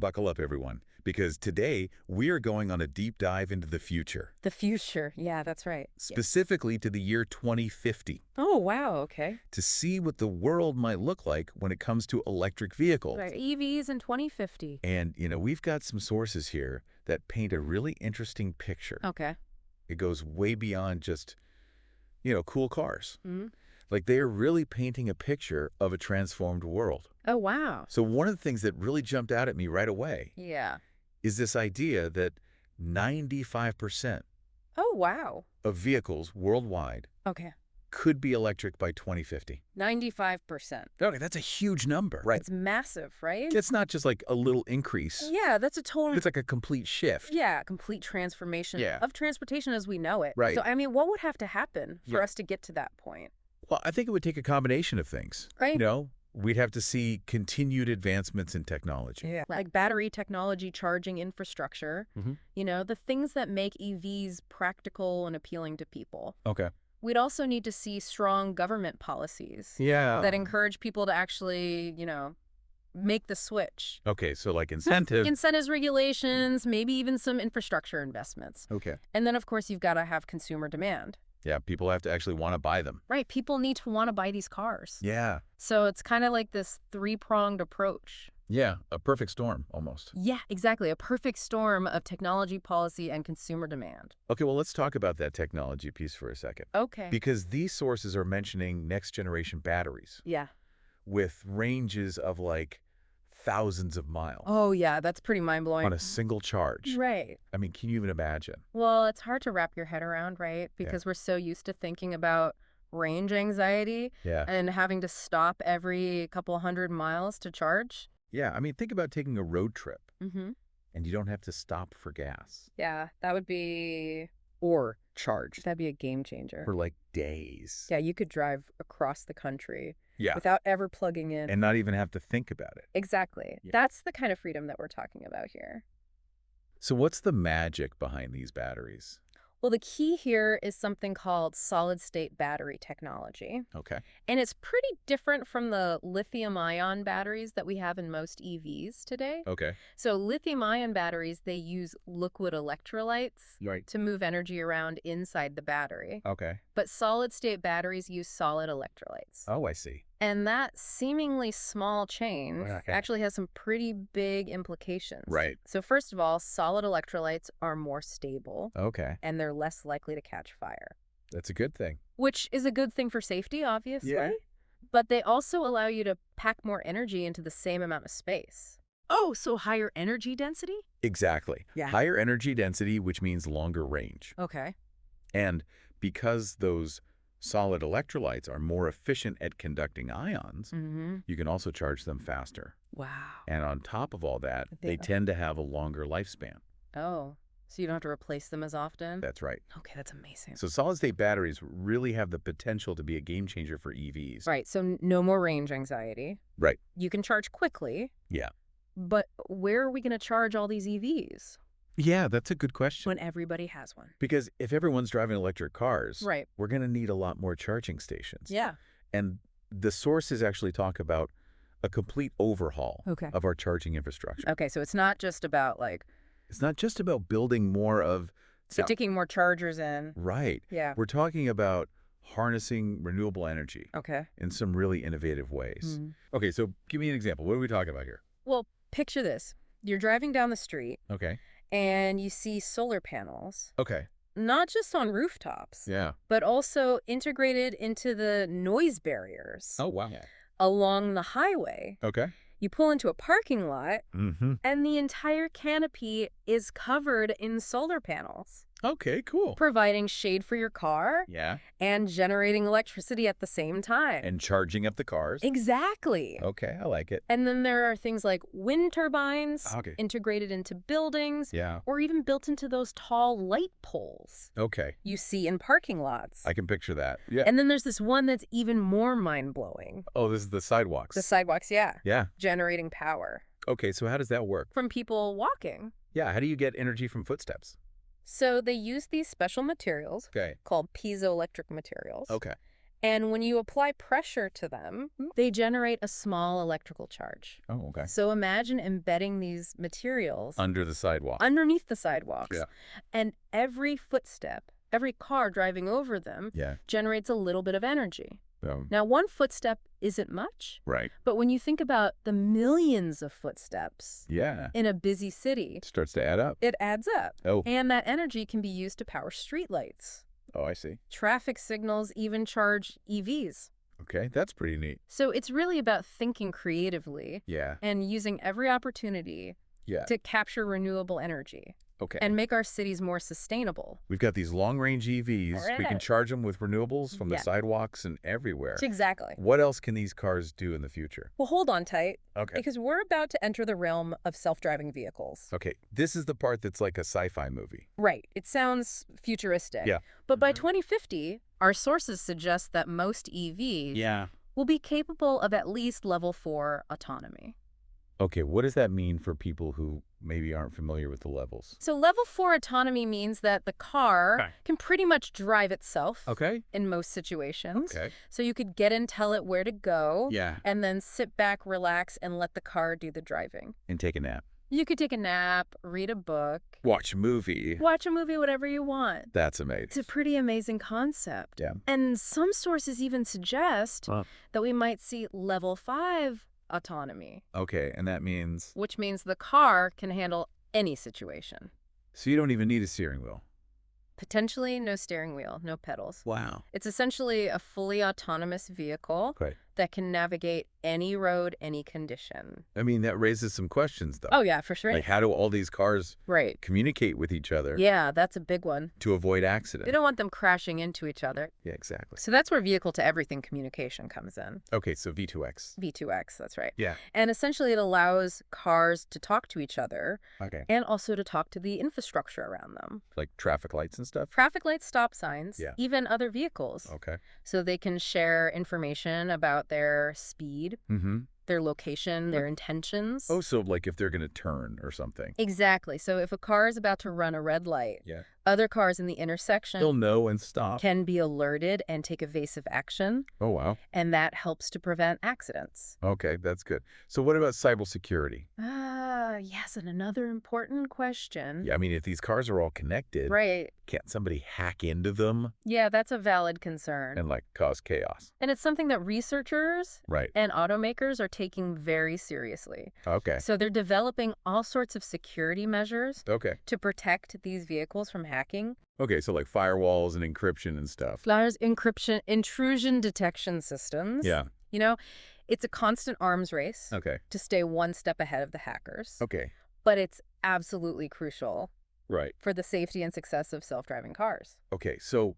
buckle up, everyone, because today we are going on a deep dive into the future. The future. Yeah, that's right. Specifically to the year 2050. Oh, wow. Okay. To see what the world might look like when it comes to electric vehicles. Right. EVs in 2050. And, we've got some sources here that paint a really interesting picture. Okay. It goes way beyond just, cool cars. Mm-hmm. Like, they are really painting a picture of a transformed world. Oh, wow. So one of the things that really jumped out at me right away is this idea that 95% Oh, wow. of vehicles worldwide could be electric by 2050. 95%. Okay, that's a huge number. Right. It's massive, right? It's not just like a little increase. Yeah, that's a total... It's like a complete shift. Yeah, complete transformation of transportation as we know it. Right. So, I mean, what would have to happen for us to get to that point? Well, I think it would take a combination of things. Right. We'd have to see continued advancements in technology. Yeah. Like battery technology, charging infrastructure, the things that make EVs practical and appealing to people. Okay. We'd also need to see strong government policies that encourage people to actually, make the switch. Okay, so like incentives. Incentives, regulations, maybe even some infrastructure investments. Okay. And then, of course, you've got to have consumer demand. Yeah, people have to actually want to buy them. Right. People need to want to buy these cars. Yeah. So it's kind of like this three-pronged approach. Yeah, a perfect storm, almost. Yeah, exactly. A perfect storm of technology, policy, and consumer demand. Okay, well, let's talk about that technology piece for a second. Okay. Because these sources are mentioning next-generation batteries. Yeah. With ranges of, like, thousands of miles. Oh, yeah, that's pretty mind-blowing. On a single charge. Right. I mean, can you even imagine? Well, it's hard to wrap your head around, right? Because we're so used to thinking about range anxiety and having to stop every couple hundred miles to charge. Yeah, I mean, think about taking a road trip and you don't have to stop for gas. Yeah, that would be... Or charge. That'd be a game changer. For like days. Yeah, you could drive across the country Yeah. without ever plugging in. And not even have to think about it. Exactly. Yeah. That's the kind of freedom that we're talking about here. So what's the magic behind these batteries? Well, the key here is something called solid-state battery technology. Okay. And it's pretty different from the lithium-ion batteries that we have in most EVs today. Okay. So lithium-ion batteries, they use liquid electrolytes to move energy around inside the battery. Okay. But solid-state batteries use solid electrolytes. Oh, I see. And that seemingly small change actually has some pretty big implications. Right. So first of all, solid electrolytes are more stable. Okay. And they're less likely to catch fire. That's a good thing. Which is a good thing for safety, obviously. Yeah. But they also allow you to pack more energy into the same amount of space. Oh, so higher energy density? Exactly. Yeah. Higher energy density, which means longer range. Okay. And because those solid electrolytes are more efficient at conducting ions, you can also charge them faster. Wow. And on top of all that, they tend to have a longer lifespan. Oh, so you don't have to replace them as often? That's right. Okay, that's amazing. So solid-state batteries really have the potential to be a game changer for EVs. Right, so no more range anxiety. Right. You can charge quickly. Yeah. But where are we going to charge all these EVs? Yeah, that's a good question. When everybody has one. Because if everyone's driving electric cars, right, we're going to need a lot more charging stations. Yeah. And the sources actually talk about a complete overhaul of our charging infrastructure. Okay, so it's not just about It's not just about building more of... sticking more chargers in. Right. Yeah. We're talking about harnessing renewable energy. Okay. In some really innovative ways. Okay, so give me an example. What are we talking about here? Well, picture this. You're driving down the street. Okay. And you see solar panels. Okay. Not just on rooftops. Yeah. But also integrated into the noise barriers. Oh, wow. Along the highway. Okay. You pull into a parking lot, and the entire canopy is covered in solar panels. Okay, cool. Providing shade for your car. Yeah. And generating electricity at the same time. And charging up the cars. Exactly. Okay, I like it. And then there are things like wind turbines integrated into buildings. Yeah. Or even built into those tall light poles. Okay. You see in parking lots. I can picture that. Yeah. And then there's this one that's even more mind-blowing. Oh, this is the sidewalks. The sidewalks, yeah. Yeah. Generating power. Okay, so how does that work? From people walking. Yeah, how do you get energy from footsteps? So they use these special materials called piezoelectric materials. Okay. And when you apply pressure to them, they generate a small electrical charge. Oh, okay. So imagine embedding these materials Under the sidewalk. underneath the sidewalks. Yeah. And every footstep, every car driving over them generates a little bit of energy. Now, one footstep isn't much, right. But when you think about the millions of footsteps in a busy city, it starts to add up. It adds up. Oh. And that energy can be used to power streetlights. Oh, I see. Traffic signals even charge EVs. Okay, that's pretty neat. So it's really about thinking creatively and using every opportunity to capture renewable energy. Okay. And make our cities more sustainable. We've got these long-range EVs. Right. We can charge them with renewables from the sidewalks and everywhere. Exactly. What else can these cars do in the future? Well, hold on tight. Okay. Because we're about to enter the realm of self-driving vehicles. Okay. This is the part that's like a sci-fi movie. Right. It sounds futuristic. Yeah. But by 2050, our sources suggest that most EVs will be capable of at least level 4 autonomy. Okay, what does that mean for people who maybe aren't familiar with the levels? So level 4 autonomy means that the car can pretty much drive itself in most situations. Okay. So you could get in, tell it where to go, and then sit back, relax, and let the car do the driving. And take a nap. You could take a nap, read a book. Watch a movie. Watch a movie, whatever you want. That's amazing. It's a pretty amazing concept. Yeah. And some sources even suggest that we might see level 5 autonomy. Okay, and that means? Which means the car can handle any situation. So you don't even need a steering wheel? Potentially no steering wheel, no pedals. Wow. It's essentially a fully autonomous vehicle that can navigate any road, any condition. I mean, that raises some questions, though. Oh, yeah, for sure. Like, how do all these cars communicate with each other? Yeah, that's a big one. To avoid accidents. They don't want them crashing into each other. Yeah, exactly. So that's where vehicle-to-everything communication comes in. Okay, so V2X. V2X, that's right. Yeah. And essentially it allows cars to talk to each other and also to talk to the infrastructure around them. Like traffic lights and stuff? Traffic lights, stop signs, even other vehicles. Okay. So they can share information about their speed, their location, their intentions. Oh, so like if they're going to turn or something. Exactly. So if a car is about to run a red light, other cars in the intersection they'll know and stop. Can be alerted and take evasive action. Oh, wow. And that helps to prevent accidents. Okay, that's good. So what about cybersecurity? Yes, and another important question. Yeah, I mean, if these cars are all connected, can't somebody hack into them? Yeah, that's a valid concern. And like cause chaos. And it's something that researchers and automakers are taking very seriously. Okay. So they're developing all sorts of security measures to protect these vehicles from hacking. Okay, so like firewalls and encryption and stuff. Flowers, encryption, intrusion detection systems. Yeah. You know, it's a constant arms race to stay one step ahead of the hackers. Okay. But it's absolutely crucial for the safety and success of self-driving cars. Okay, so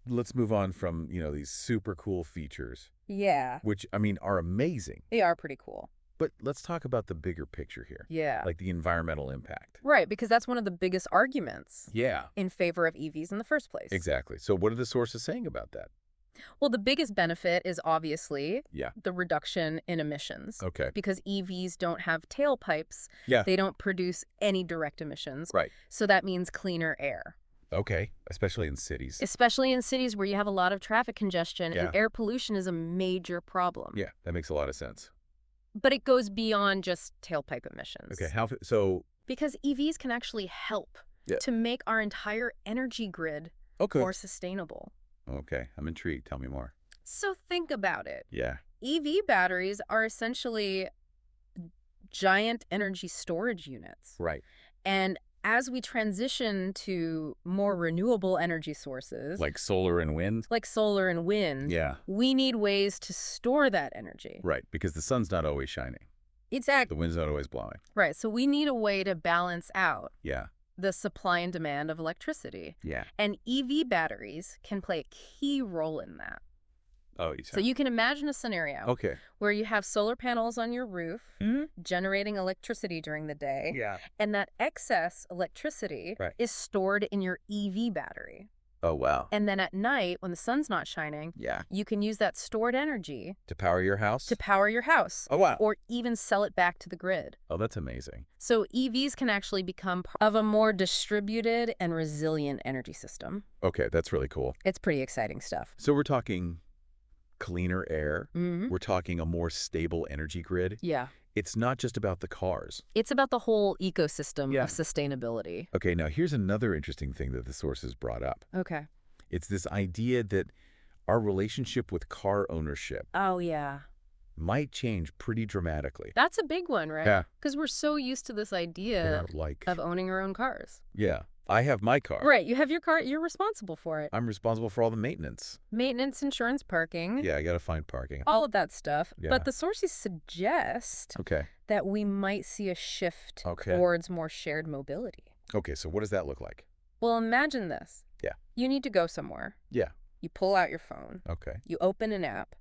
let's move on from, these super cool features. Yeah. Which, I mean, are amazing. They are pretty cool. But let's talk about the bigger picture here. Yeah. Like the environmental impact. Right, because that's one of the biggest arguments in favor of EVs in the first place. Exactly. So what are the sources saying about that? Well, the biggest benefit is obviously the reduction in emissions. Okay. Because EVs don't have tailpipes. Yeah. They don't produce any direct emissions. Right. So that means cleaner air. Okay, especially in cities. Especially in cities where you have a lot of traffic congestion and air pollution is a major problem. Yeah, that makes a lot of sense. But it goes beyond just tailpipe emissions. Okay, so... Because EVs can actually help to make our entire energy grid more sustainable. Okay, I'm intrigued. Tell me more. So think about it. Yeah. EV batteries are essentially giant energy storage units. Right. And as we transition to more renewable energy sources... Like solar and wind? Like solar and wind. Yeah. We need ways to store that energy. Right, because the sun's not always shining. Exactly. The wind's not always blowing. Right, so we need a way to balance out the supply and demand of electricity. Yeah. And EV batteries can play a key role in that. Oh, so you can imagine a scenario where you have solar panels on your roof generating electricity during the day, and that excess electricity is stored in your EV battery. Oh, wow. And then at night, when the sun's not shining, you can use that stored energy to power your house? To power your house. Oh, wow. Or even sell it back to the grid. Oh, that's amazing. So EVs can actually become part of a more distributed and resilient energy system. Okay, that's really cool. It's pretty exciting stuff. So we're talking cleaner air. We're talking a more stable energy grid. Yeah. It's not just about the cars. It's about the whole ecosystem of sustainability. Okay, now here's another interesting thing that the sources brought up. Okay. It's this idea that our relationship with car ownership might change pretty dramatically. That's a big one, right? Yeah. Because we're so used to this idea of owning our own cars. Yeah. I have my car. Right. You have your car. You're responsible for it. I'm responsible for all the maintenance. Maintenance, insurance, parking. Yeah, I got to find parking. All of that stuff. Yeah. But the sources suggest that we might see a shift towards more shared mobility. Okay, so what does that look like? Well, imagine this. Yeah. You need to go somewhere. Yeah. You pull out your phone. Okay. You open an app.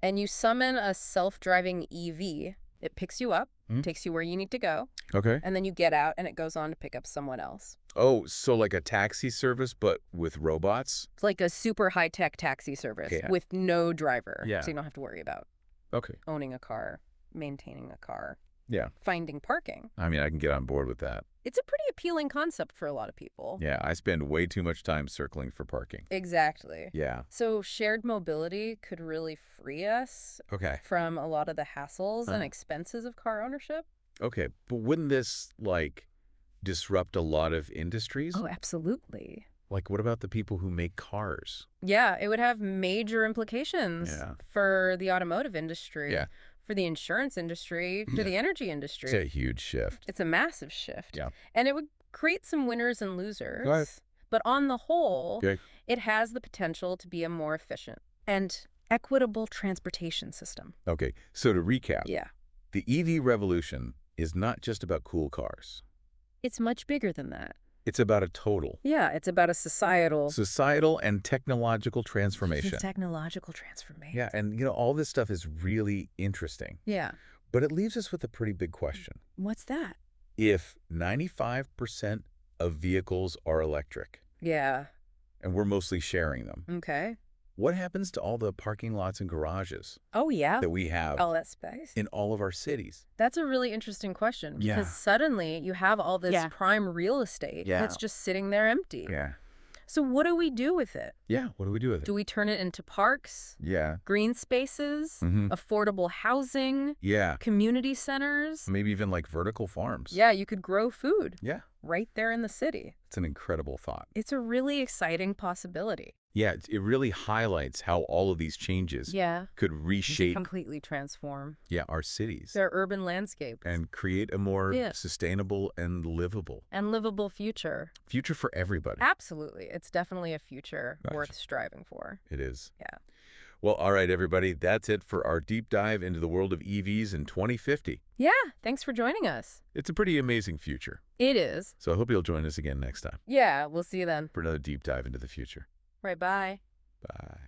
And you summon a self-driving EV. It picks you up, takes you where you need to go. Okay. And then you get out, and it goes on to pick up someone else. Oh, so like a taxi service, but with robots? It's like a super high-tech taxi service with no driver. Yeah. So you don't have to worry about owning a car, maintaining a car, finding parking. I mean, I can get on board with that. It's a pretty appealing concept for a lot of people. Yeah, I spend way too much time circling for parking. Exactly. Yeah. So shared mobility could really free us from a lot of the hassles and expenses of car ownership. Okay, but wouldn't this, like, disrupt a lot of industries? Oh, absolutely. Like, what about the people who make cars? Yeah, it would have major implications for the automotive industry, for the insurance industry, for the energy industry. It's a huge shift. It's a massive shift. Yeah. And it would create some winners and losers. Go ahead. But on the whole, it has the potential to be a more efficient and equitable transportation system. Okay, so to recap, the EV revolution is not just about cool cars. It's much bigger than that. It's about a total. Yeah, it's about a societal and technological transformation. Technological transformation. Yeah, and all this stuff is really interesting. Yeah. But it leaves us with a pretty big question. What's that? If 95% of vehicles are electric. Yeah. And we're mostly sharing them. Okay. What happens to all the parking lots and garages that we have all that space in all of our cities? That's a really interesting question because suddenly you have all this prime real estate that's just sitting there empty. Yeah. So what do we do with it? Yeah, what do we do with it? Do we turn it into parks? Yeah. Green spaces? Affordable housing? Yeah. Community centers? Maybe even like vertical farms. Yeah, you could grow food. Yeah. Right there in the city. It's an incredible thought. It's a really exciting possibility. Yeah, it really highlights how all of these changes could reshape, completely transform our cities. Their urban landscapes. And create a more sustainable and livable. Future. Future for everybody. Absolutely. It's definitely a future worth striving for. It is. Yeah. Well, all right, everybody. That's it for our deep dive into the world of EVs in 2050. Yeah. Thanks for joining us. It's a pretty amazing future. It is. So I hope you'll join us again next time. Yeah. We'll see you then. For another deep dive into the future. Right. Bye. Bye.